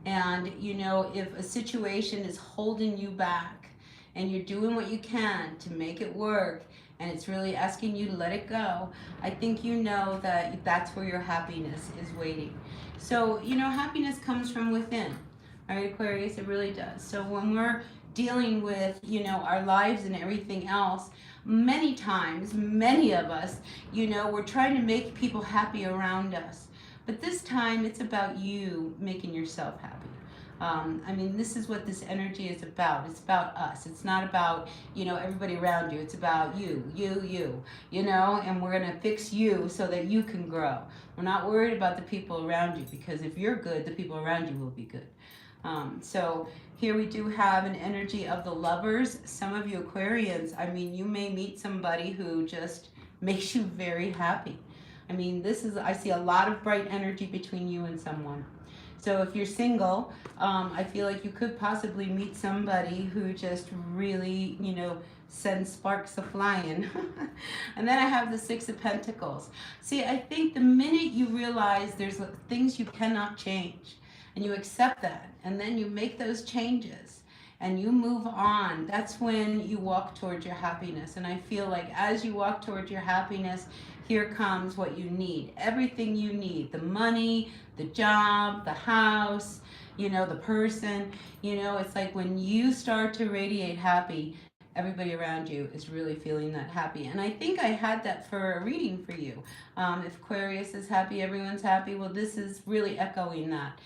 And, if a situation is holding you back and you're doing what you can to make it work, and it's really asking you to let it go, I think that that's where your happiness is waiting. So, happiness comes from within. All right, Aquarius, it really does. So when we're dealing with, our lives and everything else, many times, many of us, we're trying to make people happy around us. But this time, it's about you making yourself happy. This is what this energy is about. It's about us. It's not about, everybody around you. It's about you, and we're going to fix you so that you can grow. We're not worried about the people around you, because if you're good, the people around you will be good. So here we do have an energy of the Lovers. Some of you Aquarians, you may meet somebody who just makes you very happy. I see a lot of bright energy between you and someone. So if you're single, I feel like you could possibly meet somebody who just really, sends sparks a flying. And then I have the Six of Pentacles. See, I think the minute you realize there's things you cannot change, and you accept that, and then you make those changes, and you move on, that's when you walk towards your happiness. And I feel like as you walk towards your happiness, here comes what you need. Everything you need, the money, the job, the house, the person, it's like when you start to radiate happy, everybody around you is really feeling that happy. And I think I had that for a reading for you. If Aquarius is happy, everyone's happy. Well, this is really echoing that.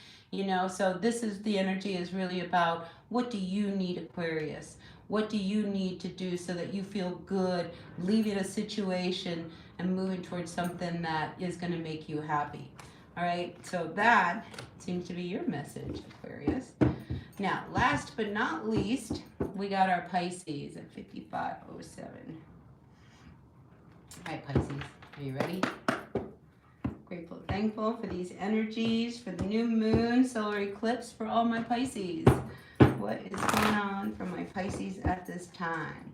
So this is the energy is really about what do you need, Aquarius? What do you need to do so that you feel good, leaving a situation and moving towards something that is going to make you happy? All right, so that seems to be your message, Aquarius. Now, last but not least, we got our Pisces at 5507. All right, Pisces, are you ready? Grateful, thankful for these energies, for the new moon, solar eclipse, for all my Pisces. What is going on for my Pisces at this time?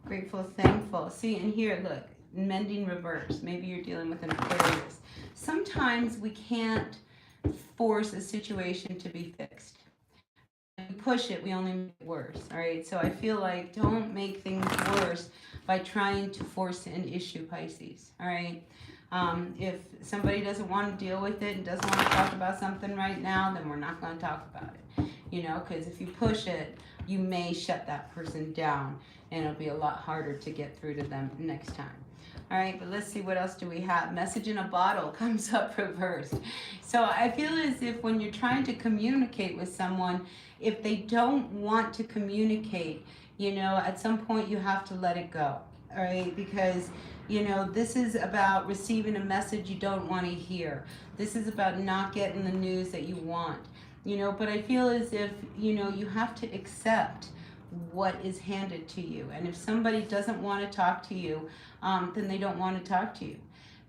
Grateful, thankful. See, and here, look, mending reverse. Maybe you're dealing with an Aquarius. Sometimes we can't force a situation to be fixed. If we push it, we only make it worse. All right, so I feel like don't make things worse by trying to force an issue, Pisces. All right. If somebody doesn't want to deal with it and doesn't want to talk about something right now, then we're not going to talk about it. Because if you push it, you may shut that person down, and it'll be a lot harder to get through to them next time. All right, but let's see, what else do we have? Message in a bottle comes up reversed. So I feel as if when you're trying to communicate with someone, if they don't want to communicate, at some point you have to let it go. All right, because this is about receiving a message you don't want to hear. This is about not getting the news that you want. But I feel as if you have to accept what is handed to you. And if somebody doesn't want to talk to you, then they don't want to talk to you.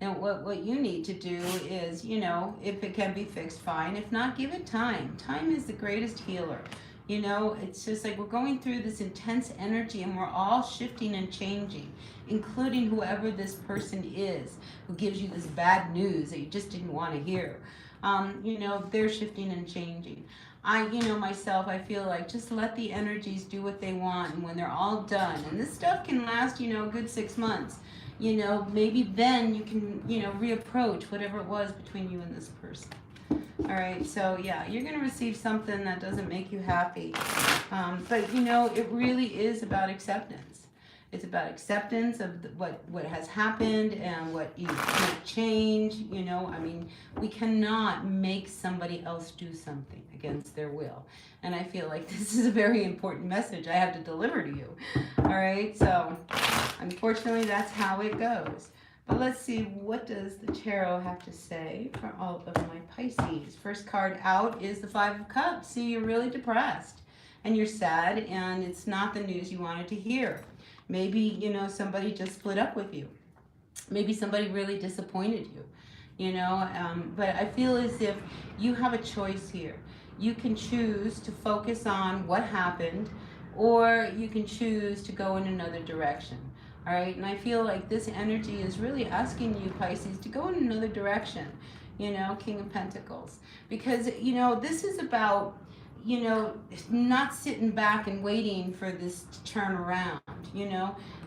And what you need to do is, if it can be fixed, fine. If not, give it time. Time is the greatest healer. It's just like we're going through this intense energy, and we're all shifting and changing, including whoever this person is who gives you this bad news that you just didn't want to hear. They're shifting and changing. Myself, I feel like just let the energies do what they want, and when they're all done, and this stuff can last, a good 6 months, maybe then you can, reapproach whatever it was between you and this person. All right, so yeah, you're going to receive something that doesn't make you happy. But, it really is about acceptance. It's about acceptance of what has happened and what you can't change. We cannot make somebody else do something against their will. And I feel like this is a very important message I have to deliver to you. All right, so unfortunately, that's how it goes. But let's see, what does the tarot have to say for all of my Pisces? First card out is the Five of Cups. See, you're really depressed and you're sad, and it's not the news you wanted to hear. Maybe, somebody just split up with you. Maybe somebody really disappointed you, but I feel as if you have a choice here. You can choose to focus on what happened, or you can choose to go in another direction. All right, and I feel like this energy is really asking you, Pisces, to go in another direction, King of Pentacles. Because, this is about, not sitting back and waiting for this to turn around,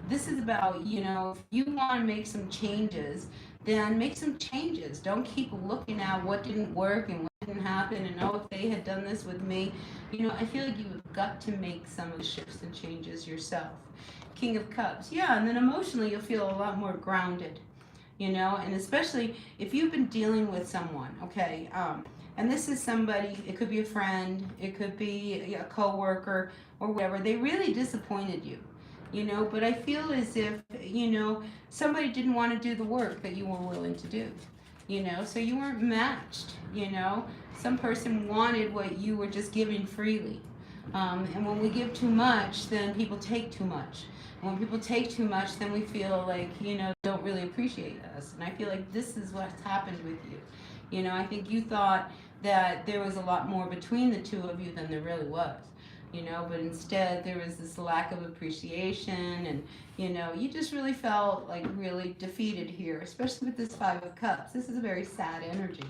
This is about, if you want to make some changes, then make some changes. Don't keep looking at what didn't work and what didn't happen, and if they had done this with me. I feel like you've got to make some of the shifts and changes yourself. King of Cups. Yeah, and then emotionally you'll feel a lot more grounded, and especially if you've been dealing with someone, okay, and this is somebody, it could be a friend, it could be a co-worker or whatever, they really disappointed you, but I feel as if, somebody didn't want to do the work that you were willing to do, so you weren't matched, some person wanted what you were just giving freely. And when we give too much, then people take too much. When people take too much, then we feel like, don't really appreciate us. And I feel like this is what's happened with you. I think you thought that there was a lot more between the two of you than there really was. But instead there was this lack of appreciation, and, you just really felt like really defeated here, especially with this Five of Cups. This is a very sad energy.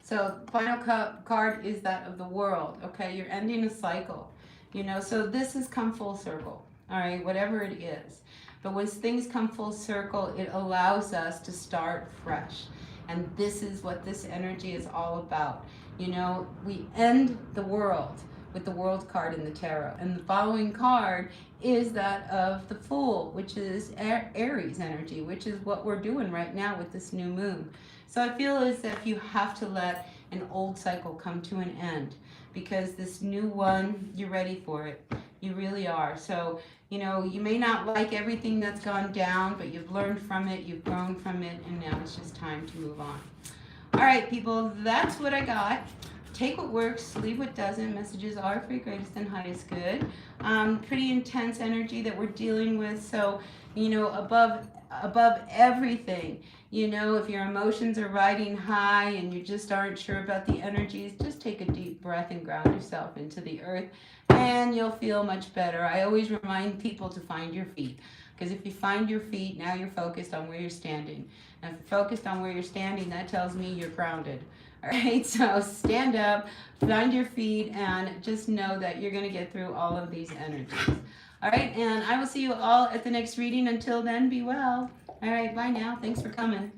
So final card is that of the World. Okay, you're ending a cycle. You know, so this has come full circle, all right, whatever it is. But when things come full circle, it allows us to start fresh. And this is what this energy is all about. You know, we end the world with the world card in the tarot. And the following card is that of the Fool, which is Aries energy, which is what we're doing right now with this new moon. So I feel as if you have to let an old cycle come to an end, because this new one, you're ready for it. You really are. So, you know, you may not like everything that's gone down, but you've learned from it, you've grown from it, and now it's just time to move on. All right, people, that's what I got. Take what works, leave what doesn't. Messages are for your greatest and highest good. Pretty intense energy that we're dealing with. So, you know, above everything, you know, if your emotions are riding high and you just aren't sure about the energies, just take a deep breath and ground yourself into the earth, and you'll feel much better. I always remind people to find your feet, because if you find your feet, now you're focused on where you're standing. And if you're focused on where you're standing, that tells me you're grounded. All right, so stand up, find your feet, and just know that you're going to get through all of these energies. All right, and I will see you all at the next reading. Until then, be well. All right, bye now. Thanks for coming.